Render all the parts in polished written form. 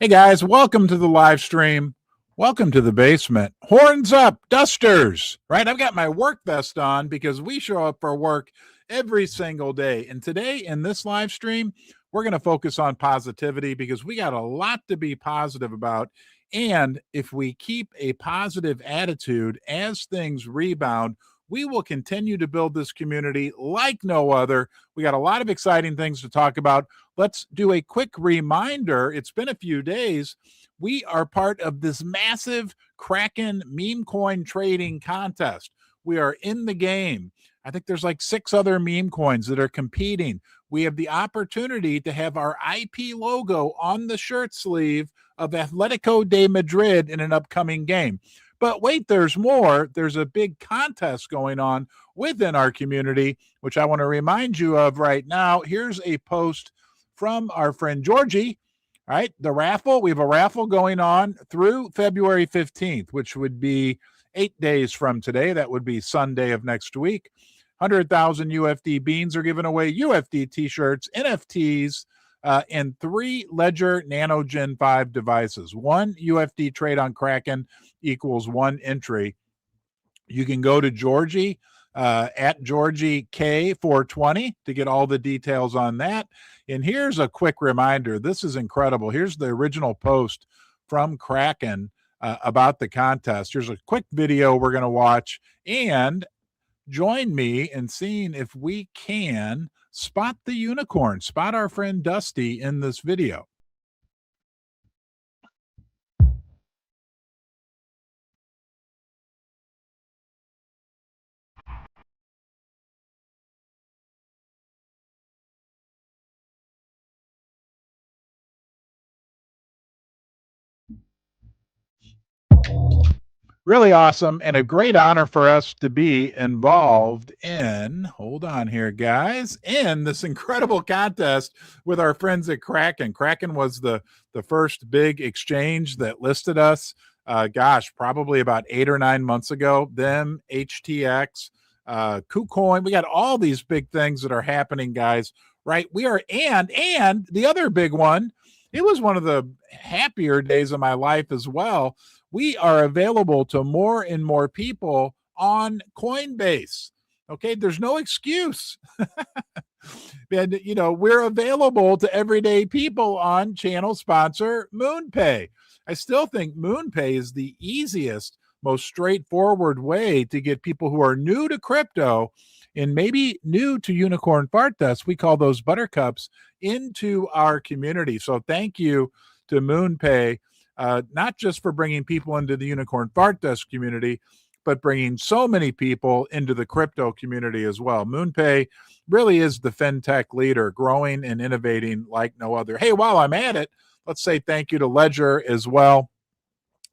Hey guys, welcome to the live stream. Welcome to the basement. Horns up, dusters, right? I've got my work vest on because we show up for work every single day. And today in this live stream, we're going to focus on positivity because we got a lot to be positive about. And if we keep a positive attitude as things rebound, we will continue to build this community like no other. We got a lot of exciting things to talk about. Let's do a quick reminder. It's been a few days. We are part of this massive Kraken meme coin trading contest. We are in the game. I think there's like 6 other meme coins that are competing. We have the opportunity to have our IP logo on the shirt sleeve of Atletico de Madrid in an upcoming game. But wait, there's more. There's a big contest going on within our community, which I want to remind you of right now. Here's a post from our friend Georgie. All right, the raffle. We have a raffle going on through February 15th, which would be 8 days from today. That would be Sunday of next week. 100,000 UFD beans are given away, UFD t-shirts, NFTs, and 3 Ledger Nano Gen 5 devices. 1 UFD trade on Kraken equals 1 entry. You can go to Georgie at Georgie K420 to get all the details on that. And here's a quick reminder. This is incredible. Here's the original post from Kraken about the contest. Here's a quick video we're going to watch, and join me in seeing if we can spot the unicorn, spot our friend Dusty in this video. Really awesome and a great honor for us to be involved in, hold on here, guys, in this incredible contest with our friends at Kraken. Kraken was the first big exchange that listed us, probably about 8 or 9 months ago. Them, HTX, KuCoin. We got all these big things that are happening, guys, right? We are, and the other big one, it was one of the happier days of my life as well. We are available to more and more people on Coinbase. Okay, there's no excuse. And, you know, we're available to everyday people on channel sponsor MoonPay. I still think MoonPay is the easiest, most straightforward way to get people who are new to crypto and maybe new to Unicorn Fart Dust, we call those buttercups, into our community. So thank you to MoonPay. Not just for bringing people into the Unicorn Fart Dust community, but bringing so many people into the crypto community as well. MoonPay really is the fintech leader, growing and innovating like no other. Hey, while I'm at it, let's say thank you to Ledger as well.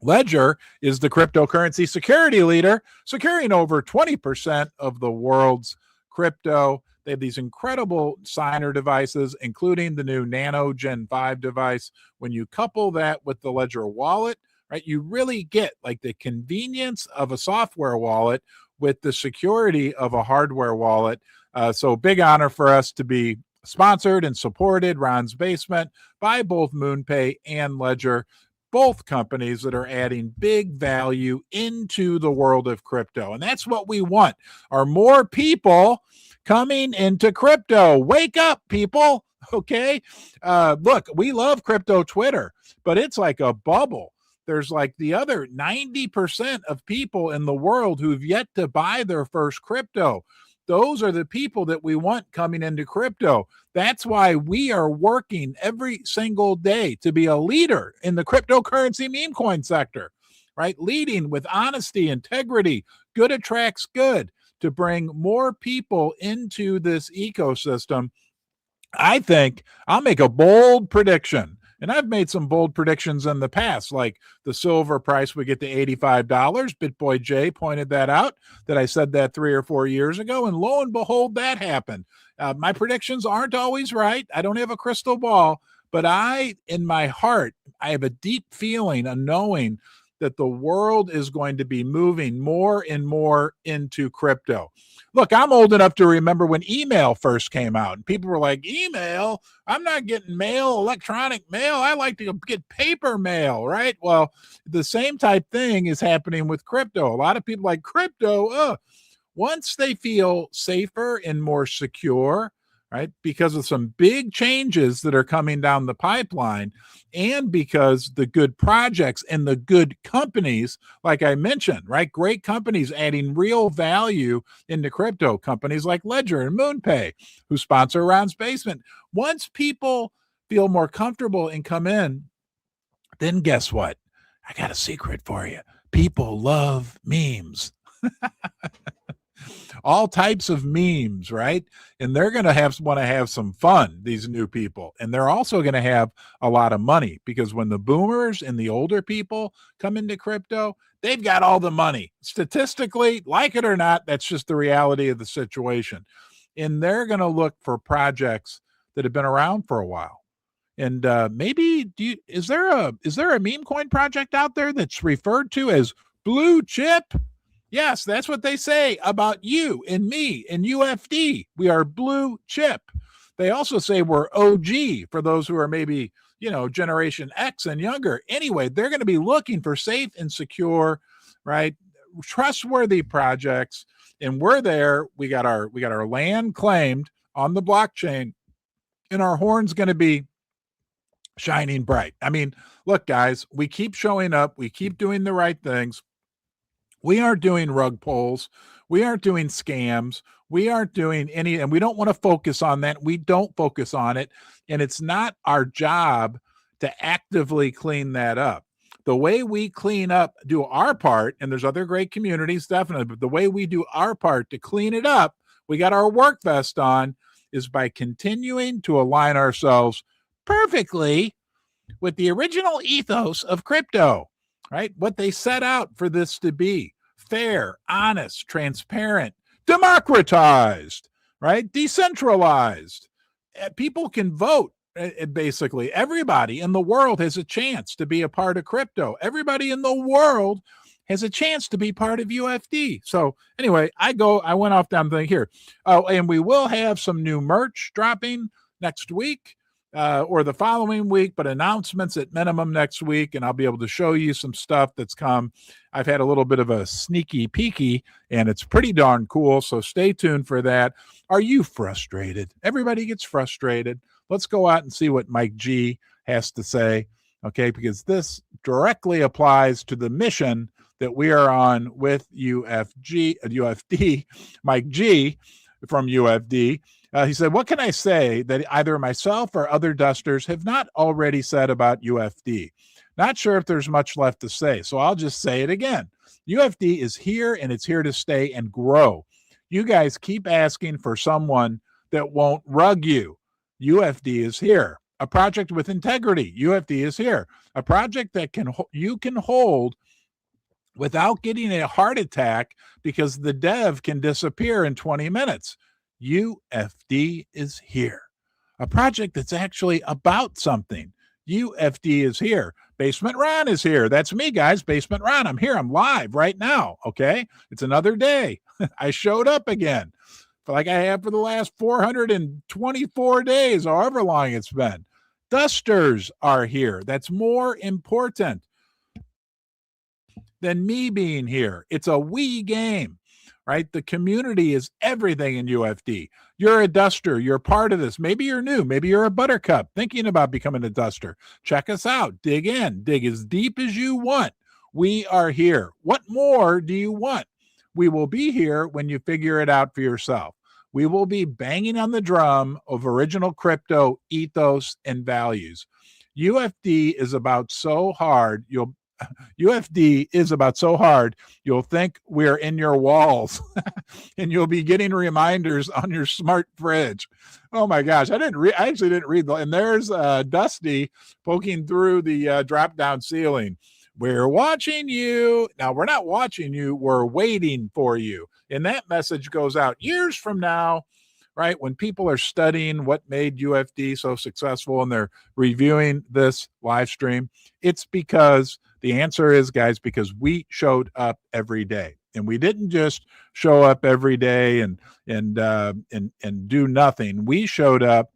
Ledger is the cryptocurrency security leader, securing over 20% of the world's crypto. They have these incredible signer devices, including the new Nano Gen 5 device. When you couple that with the Ledger wallet, right, you really get like the convenience of a software wallet with the security of a hardware wallet. So big honor for us to be sponsored and supported, Ron's Basement, by both MoonPay and Ledger, both companies that are adding big value into the world of crypto. And that's what we want, are more people coming into crypto. Wake up, people. Okay. Look, we love crypto Twitter, but it's like a bubble. There's like the other 90% of people in the world who've yet to buy their first crypto. Those are the people that we want coming into crypto. That's why we are working every single day to be a leader in the cryptocurrency meme coin sector, right? Leading with honesty, integrity, good attracts good, to bring more people into this ecosystem. I think I'll make a bold prediction. And I've made some bold predictions in the past, like the silver price would get to $85. BitBoy J pointed that out, that I said that 3 or 4 years ago. And lo and behold, that happened. My predictions aren't always right. I don't have a crystal ball, but in my heart, I have a deep feeling, a knowing that the world is going to be moving more and more into crypto. Look, I'm old enough to remember when email first came out, and people were like, email? I'm not getting mail, electronic mail. I like to get paper mail, right? Well, the same type thing is happening with crypto. A lot of people like crypto, once they feel safer and more secure, right, because of some big changes that are coming down the pipeline, and because the good projects and the good companies, like I mentioned, right, great companies adding real value into crypto, companies like Ledger and MoonPay, who sponsor Ron's Basement. Once people feel more comfortable and come in, then guess what? I got a secret for you. People love memes. All types of memes, right? And they're going to want to have some fun, these new people. And they're also going to have a lot of money, because when the boomers and the older people come into crypto, they've got all the money. Statistically, like it or not, that's just the reality of the situation. And they're going to look for projects that have been around for a while. And maybe is there a meme coin project out there that's referred to as blue chip? Yes, that's what they say about you and me and UFD. We are blue chip. They also say we're OG for those who are maybe, Generation X and younger. Anyway, they're going to be looking for safe and secure, right, trustworthy projects. And we're there. We got our land claimed on the blockchain, and our horn's going to be shining bright. I mean, look, guys, we keep showing up. We keep doing the right things. We aren't doing rug pulls. We aren't doing scams. We aren't doing any, and we don't want to focus on that. We don't focus on it. And it's not our job to actively clean that up. The way we clean up, do our part, and there's other great communities, definitely, but the way we do our part to clean it up, we got our work vest on, is by continuing to align ourselves perfectly with the original ethos of crypto. Right? What they set out for this to be: fair, honest, transparent, democratized, right? Decentralized. People can vote. Basically, everybody in the world has a chance to be a part of crypto. Everybody in the world has a chance to be part of UFD. So anyway, I went off down the here. Oh, and we will have some new merch dropping next week. Or the following week, but announcements at minimum next week, and I'll be able to show you some stuff that's come. I've had a little bit of a sneaky peeky, and it's pretty darn cool, so stay tuned for that. Are you frustrated? Everybody gets frustrated. Let's go out and see what Mike G has to say, okay, because this directly applies to the mission that we are on with UFD, Mike G from UFD. He said, what can I say that either myself or other dusters have not already said about UFD? Not sure if there's much left to say, so I'll just say it again. UFD is here, and it's here to stay and grow. You guys keep asking for someone that won't rug you. UFD is here. A project with integrity. UFD is here. A project that you can hold without getting a heart attack because the dev can disappear in 20 minutes. UFD is here. A project that's actually about something. UFD is here. Basement Ron is here. That's me, guys. Basement Ron. I'm here. I'm live right now. Okay. It's another day. I showed up again, like I have for the last 424 days, however long it's been. Dusters are here. That's more important than me being here. It's a we game. Right? The community is everything in UFD. You're a duster. You're part of this. Maybe you're new. Maybe you're a buttercup thinking about becoming a duster. Check us out. Dig in. Dig as deep as you want. We are here. What more do you want? We will be here when you figure it out for yourself. We will be banging on the drum of original crypto ethos and values. UFD is about so hard, UFD is about so hard, you'll think we're in your walls and you'll be getting reminders on your smart fridge. Oh my gosh. I actually didn't read. And there's Dusty poking through the drop down ceiling. We're watching you. Now, we're not watching you. We're waiting for you. And that message goes out years from now, right? When people are studying what made UFD so successful and they're reviewing this live stream, it's because The answer is, guys, because we showed up every day. And we didn't just show up every day and do nothing. We showed up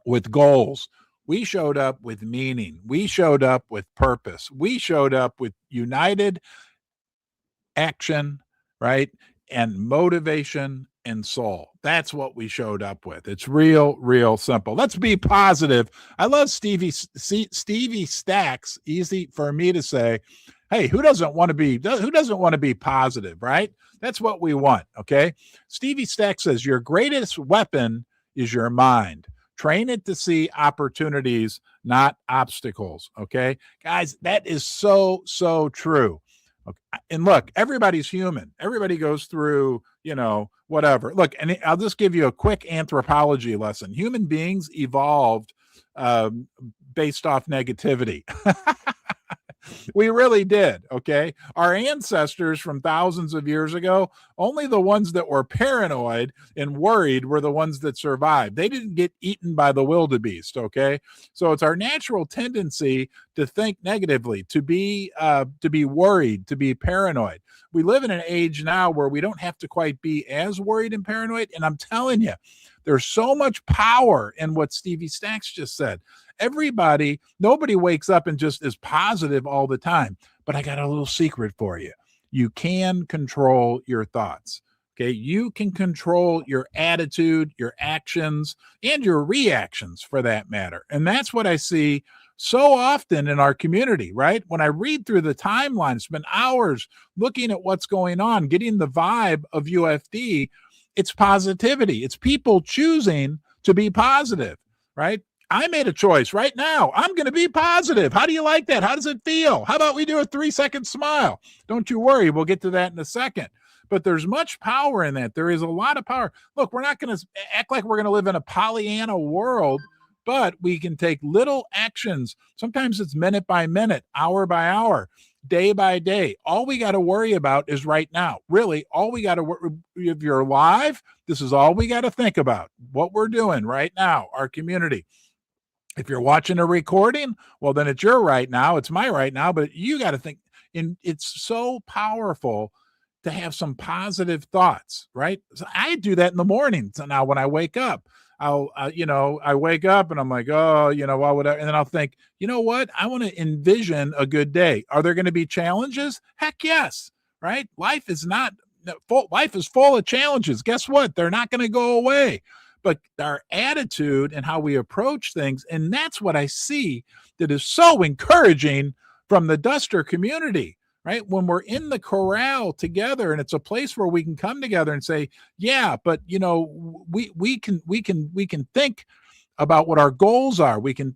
with goals. We showed up with meaning. We showed up with purpose. We showed up with united action, right? And motivation and soul. That's what we showed up with. It's real simple. Let's be positive. I love Stevie Stacks. Easy for me to say. Hey, who doesn't want to be positive, right? That's what we want. Okay. Stevie Stacks says your greatest weapon is your mind. Train it to see opportunities, not obstacles. Okay, guys, that is so true. Okay. And look, everybody's human. Everybody goes through, whatever. Look, and I'll just give you a quick anthropology lesson. Human beings evolved based off negativity. We really did. Okay. Our ancestors from thousands of years ago, only the ones that were paranoid and worried were the ones that survived. They didn't get eaten by the wildebeest. Okay. So it's our natural tendency to think negatively, to be worried, to be paranoid. We live in an age now where we don't have to quite be as worried and paranoid. And I'm telling you, there's so much power in what Stevie Stacks just said. Nobody wakes up and just is positive all the time. But I got a little secret for you. You can control your thoughts. Okay. You can control your attitude, your actions, and your reactions for that matter. And that's what I see so often in our community, right? When I read through the timeline, spend hours looking at what's going on, getting the vibe of UFD. It's positivity. It's people choosing to be positive, right? I made a choice right now. I'm going to be positive. How do you like that? How does it feel? How about we do a 3-second smile? Don't you worry. We'll get to that in a second. But there's much power in that. There is a lot of power. Look, we're not going to act like we're going to live in a Pollyanna world, but we can take little actions. Sometimes it's minute by minute, hour by hour, day by day. All we got to worry about is right now. Really, all we got to worry, if you're live, this is all we got to think about. What we're doing right now, our community. If you're watching a recording, well, then it's your right now. It's my right now, but you got to think. And it's so powerful to have some positive thoughts, right? So I do that in the morning. So now when I wake up, I wake up and I'm like, oh, why would I? And then I'll think, you know what? I want to envision a good day. Are there going to be challenges? Heck yes, right? Life is full of challenges. Guess what? They're not going to go away. But our attitude and how we approach things, and that's what I see that is so encouraging from the Duster community, right? When we're in the corral together and it's a place where we can come together and say, yeah, but we can think about what our goals are. We can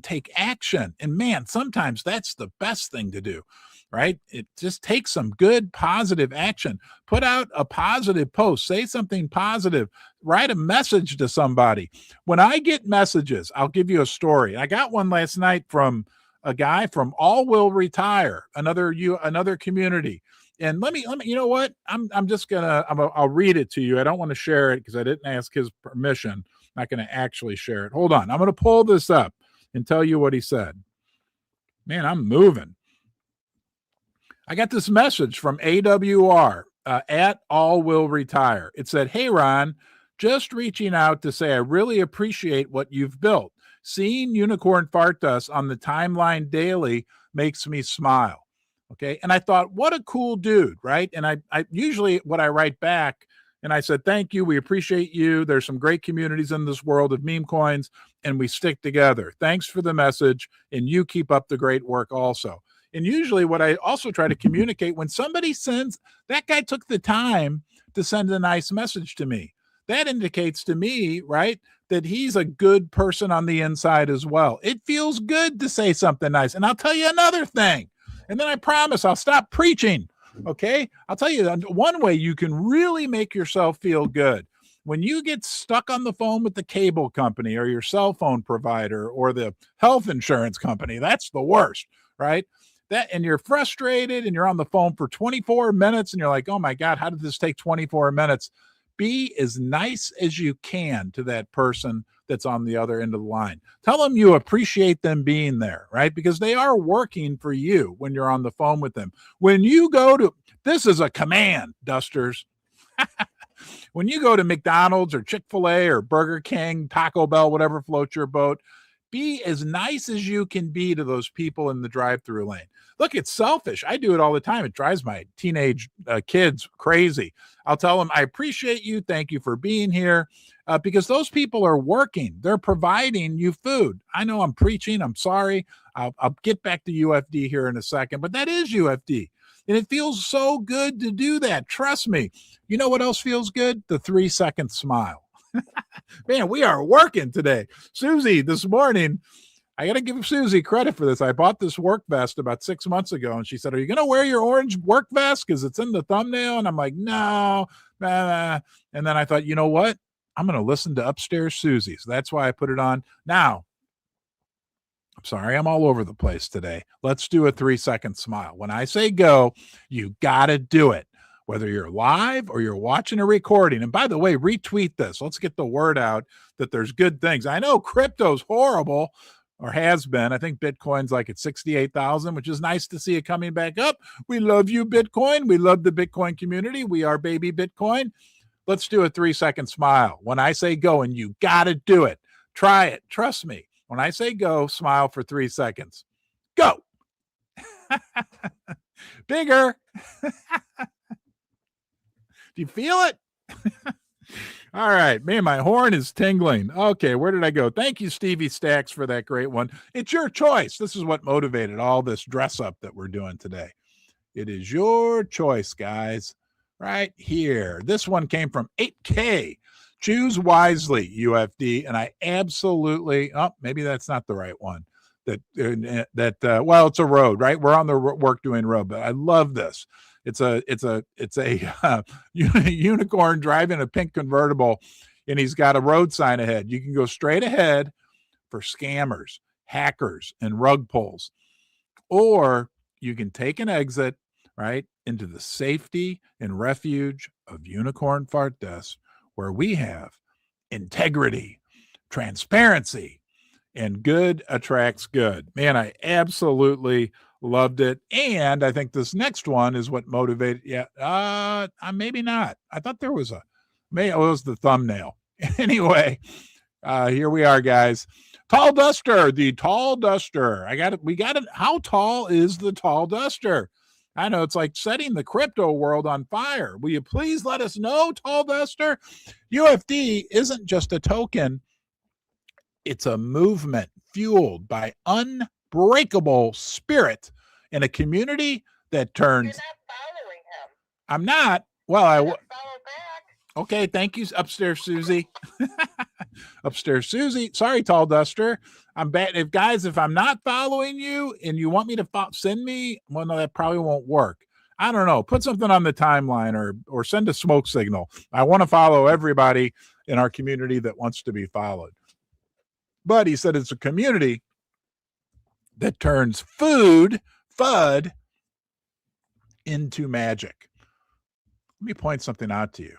take action. And man, sometimes that's the best thing to do, right? It just takes some good positive action. Put out a positive post, say something positive, write a message to somebody. When I get messages, I'll give you a story. I got one last night from a guy from All Will Retire, another community. And let me, you know what? I'll read it to you. I don't want to share it because I didn't ask his permission. I'm not going to actually share it. Hold on. I'm going to pull this up and tell you what he said. Man, I'm moving. I got this message from AWR at All Will Retire. It said, hey, Ron, just reaching out to say I really appreciate what you've built. Seeing Unicorn Fart Dust on the timeline daily makes me smile. Okay. And I thought, what a cool dude, right? And I usually what I write back, and I said, thank you. We appreciate you. There's some great communities in this world of meme coins, and we stick together. Thanks for the message, and you keep up the great work also. And usually what I also try to communicate when somebody sends, that guy took the time to send a nice message to me. That indicates to me, right, that he's a good person on the inside as well. It feels good to say something nice. And I'll tell you another thing. And then I promise I'll stop preaching. Okay. I'll tell you one way you can really make yourself feel good. When you get stuck on the phone with the cable company or your cell phone provider or the health insurance company, that's the worst, right? And you're frustrated and you're on the phone for 24 minutes and you're like, oh my God, how did this take 24 minutes? Be as nice as you can to that person that's on the other end of the line. Tell them you appreciate them being there, right? Because they are working for you when you're on the phone with them. When you go to, this is a command, Dusters. When you go to McDonald's or Chick-fil-A or Burger King, Taco Bell, whatever floats your boat, be as nice as you can be to those people in the drive-through lane. Look, it's selfish. I do it all the time. It drives my teenage kids crazy. I'll tell them, I appreciate you. Thank you for being here. Because those people are working. They're providing you food. I know I'm preaching. I'm sorry. I'll get back to UFD here in a second, but that is UFD. And it feels so good to do that. Trust me. You know what else feels good? The 3-second smile. Man, we are working today. Susie, this morning, I got to give Susie credit for this. I bought this work vest about 6 months ago, and she said, are you going to wear your orange work vest because it's in the thumbnail? And I'm like, no. And then I thought, you know what? I'm going to listen to Upstairs Susie. So that's why I put it on. Now, I'm sorry, I'm all over the place today. Let's do a 3-second smile. When I say go, you got to do it. Whether you're live or you're watching a recording. And by the way, retweet this. Let's get the word out that there's good things. I know crypto's horrible, or has been. I think Bitcoin's like at 68,000, which is nice to see it coming back up. We love you, Bitcoin. We love the Bitcoin community. We are baby Bitcoin. Let's do a 3-second smile. When I say go, and you got to do it. Try it. Trust me. When I say go, smile for 3 seconds. Go. Bigger. Do you feel it? All right. Man, my horn is tingling. Okay, where did I go? Thank you, Stevie Stacks, for that great one. It's your choice. This is what motivated all this dress up that we're doing today. It is your choice, guys. Right here. This one came from 8K. Choose wisely, UFD. And I absolutely, maybe that's not the right one. Well, it's a road, right? We're on the work doing road, but I love this. It's a unicorn driving a pink convertible, and he's got a road sign ahead. You can go straight ahead for scammers, hackers, and rug pulls, or you can take an exit right into the safety and refuge of Unicorn Fart Desk, where we have integrity, transparency, and good attracts good. Man, I absolutely loved it. And I think this next one is what motivated. Yeah. Maybe not. I thought there was maybe it was the thumbnail. Anyway, here we are, guys. Tall Duster, the Tall Duster. We got it. How tall is the Tall Duster? I know it's like setting the crypto world on fire. Will you please let us know, Tall Duster? UFD isn't just a token. It's a movement fueled by unbreakable spirit in a community that turns. You're not following him. I'm not. Well, I follow back. Okay, thank you, Upstairs Susie. Upstairs Susie. Sorry, Tall Duster. I'm bad. If I'm not following you and you want me to send me, well, no, that probably won't work. I don't know. Put something on the timeline or send a smoke signal. I want to follow everybody in our community that wants to be followed. But he said it's a community that turns FUD, into magic. Let me point something out to you.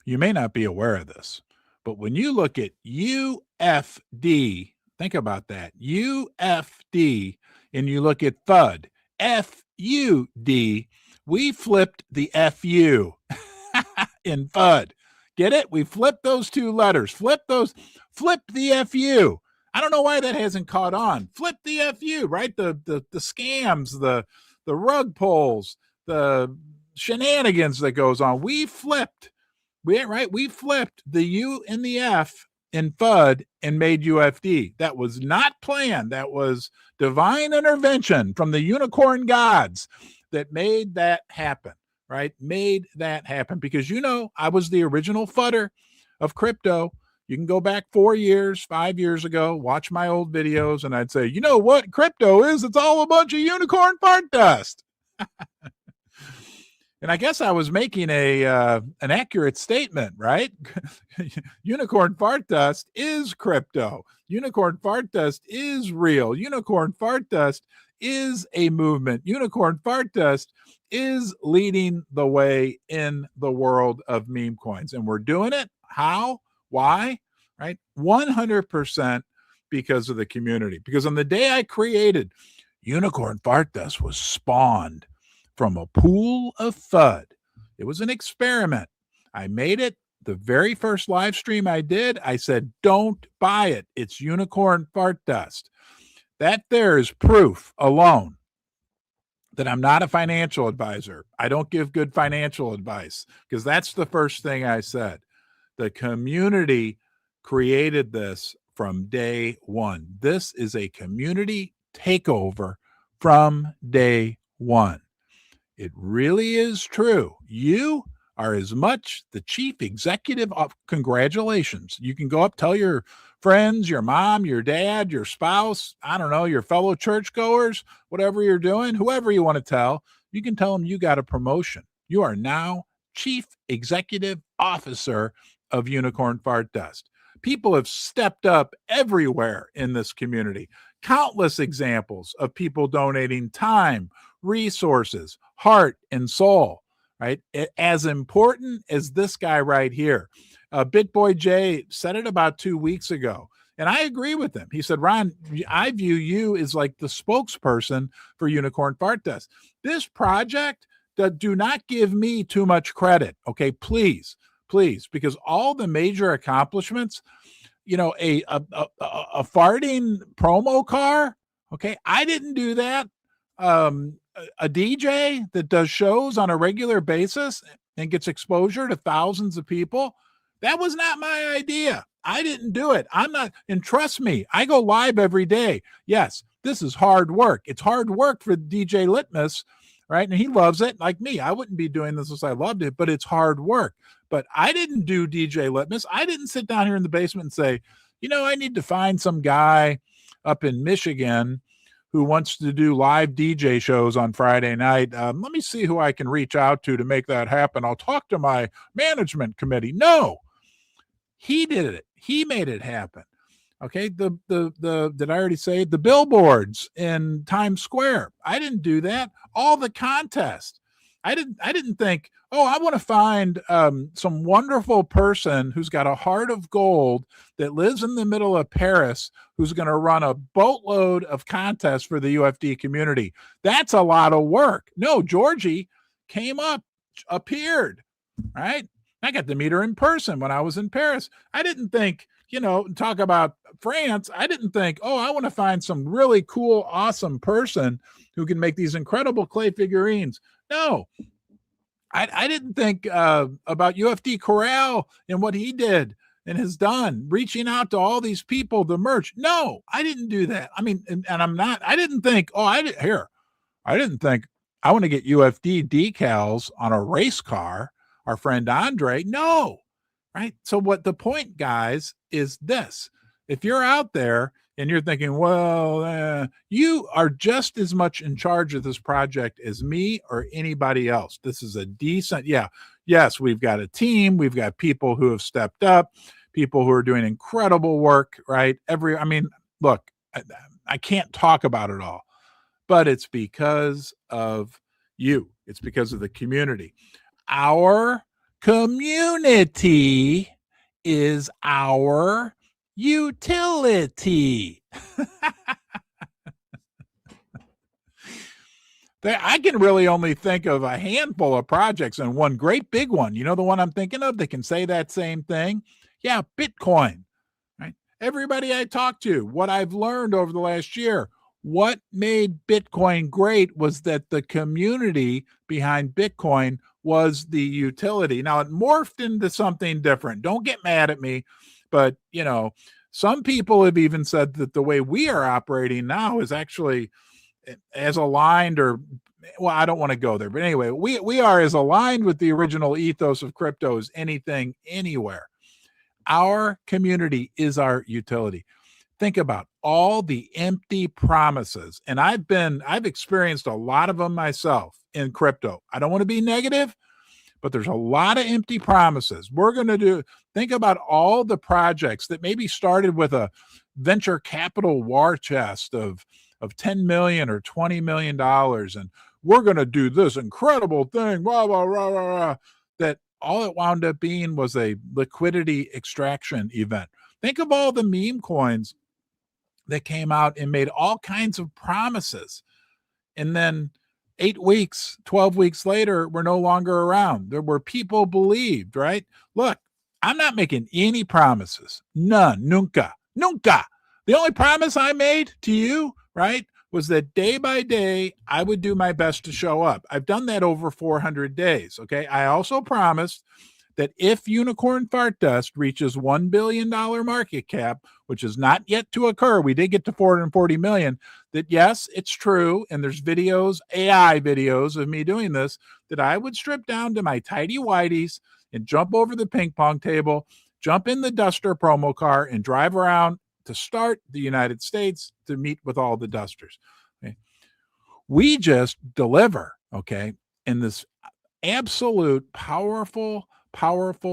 You may not be aware of this, but when you look at UFD, think about that, UFD, and you look at FUD, FUD, we flipped the FU in FUD. Get it? We flipped those two letters. Flip the FU. I don't know why that hasn't caught on. Flip the FU, right? The scams, the rug pulls, the shenanigans that goes on. We flipped the U and the F in FUD and made UFD. That was not planned. That was divine intervention from the unicorn gods that made that happen. Right? Made that happen because, I was the original fudder of crypto. You can go back 4 years, 5 years ago, watch my old videos, and I'd say, you know what crypto is? It's all a bunch of unicorn fart dust. And I guess I was making an accurate statement, right? Unicorn fart dust is crypto. Unicorn fart dust is real. Unicorn fart dust is a movement. Unicorn Fart Dust is leading the way in the world of meme coins. And we're doing it. How? Why? Right? 100% because of the community. Because on the day I created Unicorn Fart Dust was spawned from a pool of FUD. It was an experiment. I made it. The very first live stream I did, I said, don't buy it. It's Unicorn Fart Dust. That there is proof alone that I'm not a financial advisor. I don't give good financial advice, because that's the first thing I said. The community created this from day one. This is a community takeover from day one. It really is true. You are as much the chief executive of, congratulations. You can go up, tell your friends, your mom, your dad, your spouse, I don't know, your fellow churchgoers, whatever you're doing, whoever you want to tell, you can tell them you got a promotion. You are now chief executive officer of Unicorn Fart Dust. People have stepped up everywhere in this community. Countless examples of people donating time, resources, heart, and soul, right? As important as this guy right here. BitBoy Jay said it about 2 weeks ago, and I agree with him. He said, Ron, I view you as like the spokesperson for Unicorn Fart Dust. This project, do not give me too much credit, okay? Please, because all the major accomplishments, you know, a farting promo car, okay? I didn't do that. A DJ that does shows on a regular basis and gets exposure to thousands of people, that was not my idea. I didn't do it. I'm not, and trust me, I go live every day. Yes, this is hard work. It's hard work for DJ Litmus, right? And he loves it like me. I wouldn't be doing this if I loved it, but it's hard work. But I didn't do DJ Litmus. I didn't sit down here in the basement and say, you know, I need to find some guy up in Michigan who wants to do live DJ shows on Friday night. Let me see who I can reach out to make that happen. I'll talk to my management committee. No, he did it. He made it happen. Okay. Did I already say the billboards in Times Square? I didn't do that. All the contests. I didn't think, oh, I want to find some wonderful person who's got a heart of gold that lives in the middle of Paris, who's going to run a boatload of contests for the UFD community. That's a lot of work. No, Georgie appeared, right? I got to meet her in person when I was in Paris. I didn't think, you know, talk about France. I didn't think, oh, I want to find some really cool, awesome person who can make these incredible clay figurines. No, I didn't think about UFD Corral and what he did and has done, reaching out to all these people, the merch. No, I didn't do that. I mean, and I'm not, I didn't think, oh, I didn't think I want to get UFD decals on a race car, our friend Andre. No, right? So what the point, guys, is this. If you're out there and you're thinking, well, you are just as much in charge of this project as me or anybody else. This is a decent, yes, we've got a team. We've got people who have stepped up, people who are doing incredible work, right? Look, I can't talk about it all, but it's because of you. It's because of the community. Our community is our utility. I can really only think of a handful of projects and one great big one. You know, the one I'm thinking of that can say that same thing? Yeah, Bitcoin, right? Everybody I talk to, what I've learned over the last year, what made Bitcoin great was that the community behind Bitcoin was the utility. Now it morphed into something different. Don't get mad at me. But, you know, some people have even said that the way we are operating now is actually as aligned I don't want to go there. But anyway, we are as aligned with the original ethos of crypto as anything, anywhere. Our community is our utility. Think about all the empty promises. And I've experienced a lot of them myself in crypto. I don't want to be negative, but there's a lot of empty promises. Think about all the projects that maybe started with a venture capital war chest of of 10 million or 20 million dollars, and we're going to do this incredible thing, blah, blah, blah, blah, blah, that all it wound up being was a liquidity extraction event. Think of all the meme coins that came out and made all kinds of promises, and then 8 weeks, 12 weeks later, we're no longer around. There were people believed, right? Look, I'm not making any promises. None. Nunca. Nunca. The only promise I made to you, right, was that day by day, I would do my best to show up. I've done that over 400 days, okay? I also promised that if Unicorn Fart Dust reaches $1 billion market cap, which is not yet to occur, we did get to 440 million, that yes, it's true, and there's videos, AI videos of me doing this, that I would strip down to my tidy whities and jump over the ping pong table, jump in the Duster promo car, and drive around to start the United States to meet with all the Dusters. Okay? We just deliver, okay, in this absolute powerful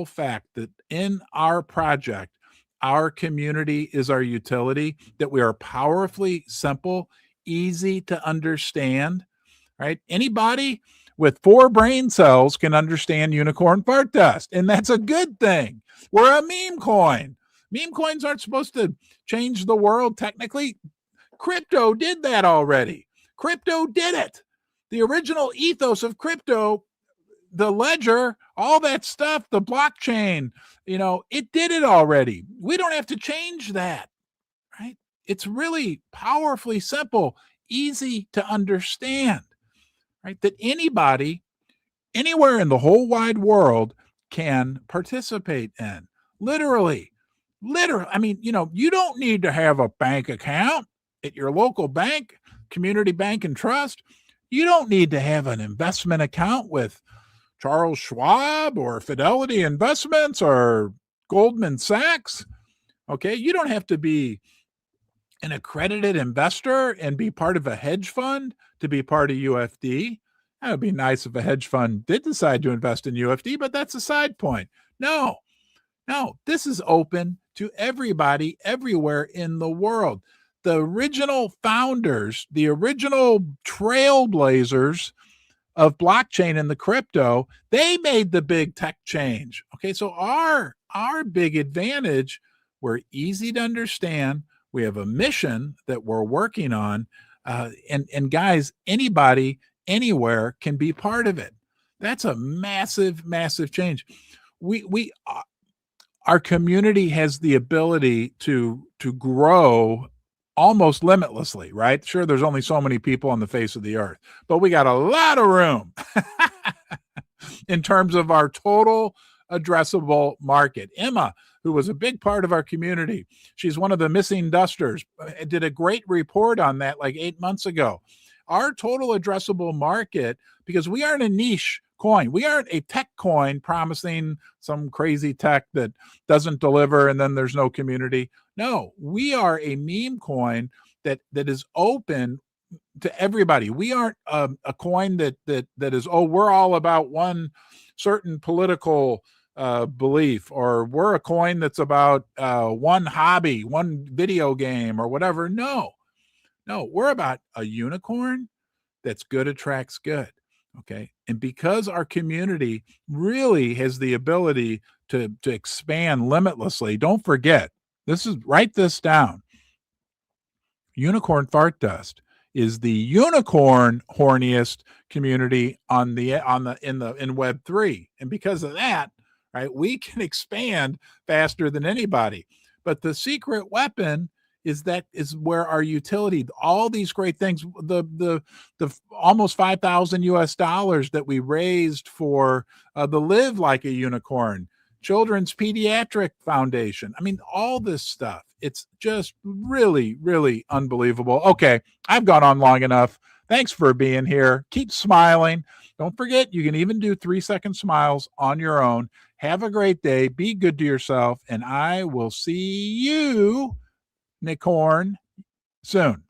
fact that in our project, our community is our utility, that we are powerfully simple, easy to understand, right? Anybody with 4 brain cells can understand Unicorn Fart Dust, and that's a good thing. We're a meme coin. Meme coins aren't supposed to change the world technically. Crypto did that already. Crypto did it. The original ethos of crypto, the ledger, all that stuff, the blockchain, it did it already. We don't have to change that, right? It's really powerfully simple, easy to understand, right? That anybody, anywhere in the whole wide world can participate in. Literally. I mean, you don't need to have a bank account at your local bank, community bank and trust. You don't need to have an investment account with Charles Schwab or Fidelity Investments or Goldman Sachs. Okay, you don't have to be an accredited investor and be part of a hedge fund to be part of UFD. That would be nice if a hedge fund did decide to invest in UFD, but that's a side point. No, this is open to everybody everywhere in the world. The original founders, the original trailblazers of blockchain and the crypto, they made the big tech change. Okay, so our big advantage, we're easy to understand. We have a mission that we're working on, and guys, anybody, anywhere can be part of it. That's a massive change. Our community has the ability to grow almost limitlessly, right? Sure, there's only so many people on the face of the earth, but we got a lot of room in terms of our total addressable market. Emma, who was a big part of our community, she's one of the missing dusters, did a great report on that like 8 months ago. Our total addressable market, because we aren't a niche coin, we aren't a tech coin promising some crazy tech that doesn't deliver and then there's no community. No, we are a meme coin that is open to everybody. We aren't a coin that is, we're all about one certain political belief, or we're a coin that's about one hobby, one video game or whatever. No, we're about a unicorn that's good attracts good. Okay. And because our community really has the ability to expand limitlessly, don't forget, write this down. Unicorn Fart Dust is the unicorn horniest community in Web3. And because of that, right, we can expand faster than anybody. But the secret weapon is where our utility, all these great things, the almost $5,000 that we raised for the Live Like a Unicorn Children's Pediatric Foundation. I mean, all this stuff. It's just really, really unbelievable. Okay, I've gone on long enough. Thanks for being here. Keep smiling. Don't forget, you can even do 3-second smiles on your own. Have a great day. Be good to yourself. And I will see you, Nicorn, soon.